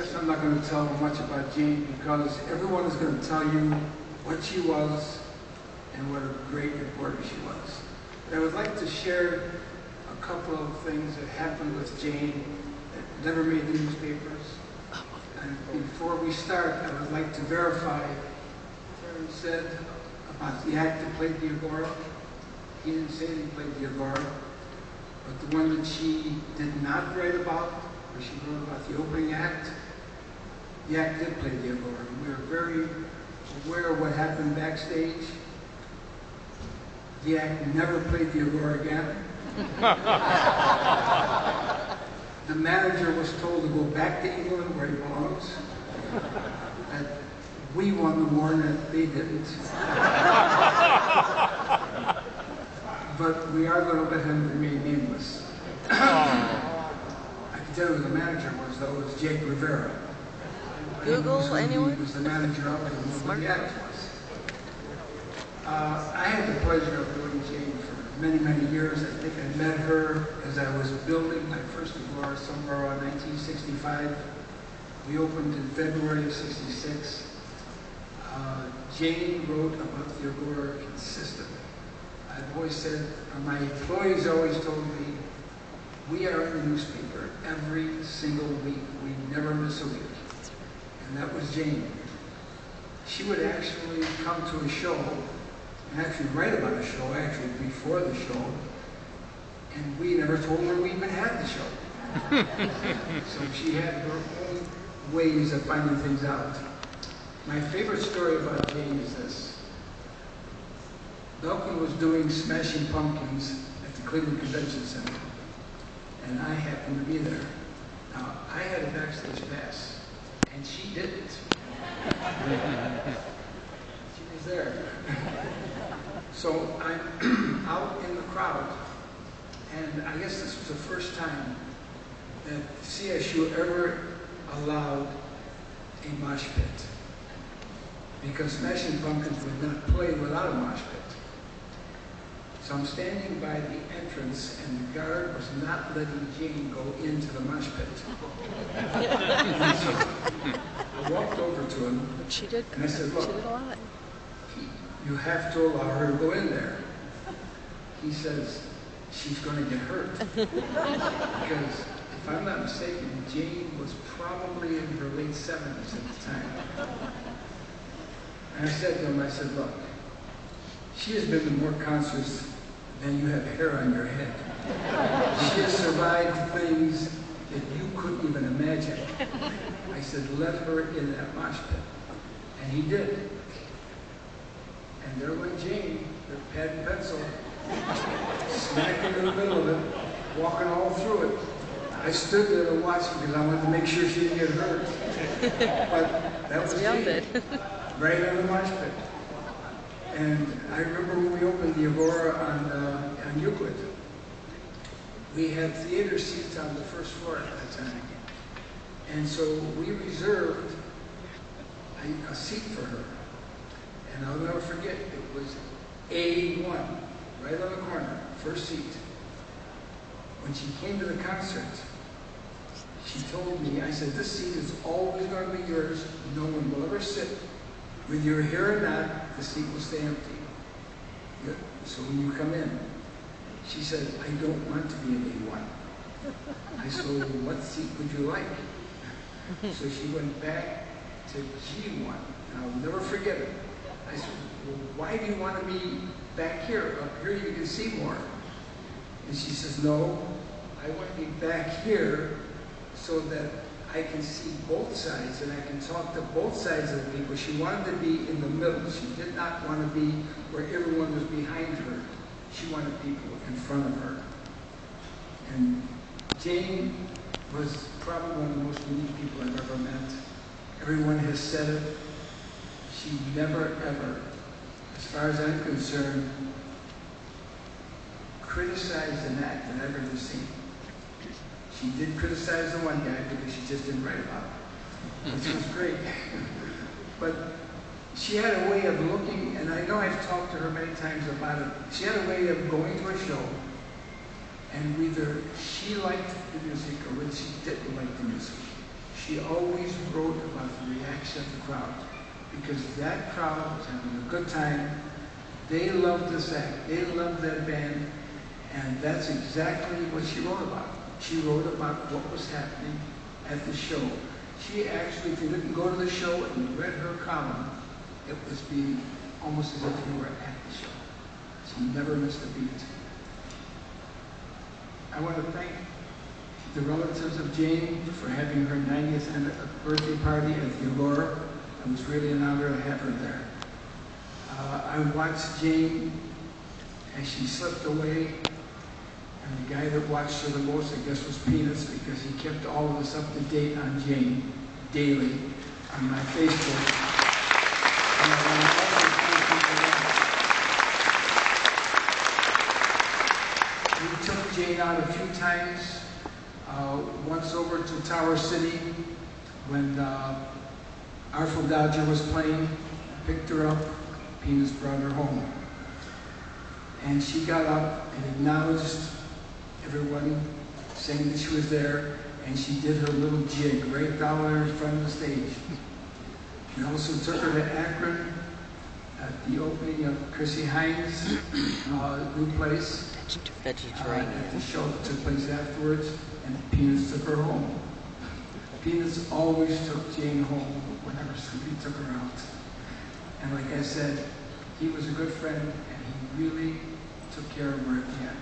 guess I'm not going to tell much about Jane because everyone is going to tell you what she was and what a great reporter she was. But I would like to share a couple of things that happened with Jane that never made the newspapers. And before we start, I would like to verify what Terry said about the act that played the Agora. He didn't say that he played the Agora, but the one that she did not write about, where she wrote about the opening act, the act did play the Agora. We were very aware of what happened backstage. The act never played the Agora again. The manager was told to go back to England where he belongs. That we won the war and that they didn't. But we are going to let him remain nameless. I can tell you who the manager was, though. It was Jake Rivera. Google, anyone? He was the manager of it and what the act was. I had the pleasure of knowing Jane for many, many years. I think I met her as I was building my first Agora somewhere around 1965. We opened in February of '66. Jane wrote about the Agora consistently. I've always said, my employees always told me, we are in the newspaper every single week. We never miss a week. And that was Jane. She would actually come to a show and actually write about a show, actually before the show, and we never told her we even had the show. So she had her own ways of finding things out. My favorite story about Jane is this. Malcolm was doing Smashing Pumpkins at the Cleveland Convention Center, and I happened to be there. Now, I had a backstage pass, and she didn't. She was there. So I'm out in the crowd, and I guess this was the first time that CSU ever allowed a mosh pit, because Smashing Pumpkins would not play without a mosh pit. So I'm standing by the entrance, and the guard was not letting Jane go into the mosh pit. So I walked over to him, and I said, look, you have to allow her to go in there. He says, she's going to get hurt. Because if I'm not mistaken, Jane was probably in her late 70s at the time. And I said to him, I said, look, she has been to more concerts than you have hair on your head. She has survived things that you couldn't even imagine. I said, let her in that mosh pit. And he did. And there went Jane, with pad and pencil, smack into the middle of it, walking all through it. I stood there to watch because I wanted to make sure she didn't get hurt. But that was Jane, right on the mosh pit. And I remember when we opened the Agora on Euclid, we had theater seats on the first floor at that time. And so we reserved a seat for her. And I'll never forget, it was A1, right on the corner, first seat. When she came to the concert, she told me, I said, this seat is always going to be yours. No one will ever sit. Whether you're here or not, the seat will stay empty. So when you come in, she said, I don't want to be in A1. I said, well, what seat would you like? So she went back to G1, and I'll never forget it. I said, well, why do you want to be back here? Up here you can see more. And she says, no, I want to be back here so that I can see both sides and I can talk to both sides of the people. She wanted to be in the middle. She did not want to be where everyone was behind her. She wanted people in front of her. And Jane was probably one of the most unique people I've ever met. Everyone has said it. She never, ever, as far as I'm concerned, criticized an act that I've ever seen. She did criticize the one guy because she just didn't write about it, which was great. But she had a way of looking, and I know I've talked to her many times about it, she had a way of going to a show, and either she liked the music or whether she didn't like the music. She she always wrote about the reaction of the crowd, because that crowd was having a good time. They loved this act, they loved that band, and that's exactly what she wrote about. She wrote about what was happening at the show. She actually, if you didn't go to the show and you read her column, it was being almost as if you were at the show. She never missed a beat. I want to thank the relatives of Jane for having her 90th birthday party at the Agora. It was really an honor to have her there. I watched Jane as she slipped away, and the guy that watched her the most, I guess, was Peanuts, because he kept all of us up to date on Jane daily on my Facebook. And I want to also thank you for that. We took Jane out a few times, once over to Tower City when Artful Dodger was playing, picked her up, Peanuts brought her home. And she got up and acknowledged everyone, saying that she was there, and she did her little jig right down there in front of the stage. We also took her to Akron at the opening of Chrissy Hines' new place. The show that took place afterwards, and Peanuts took her home. Peanuts always took Jane home whenever somebody took her out. And like I said, he was a good friend, and he really took care of her at the end.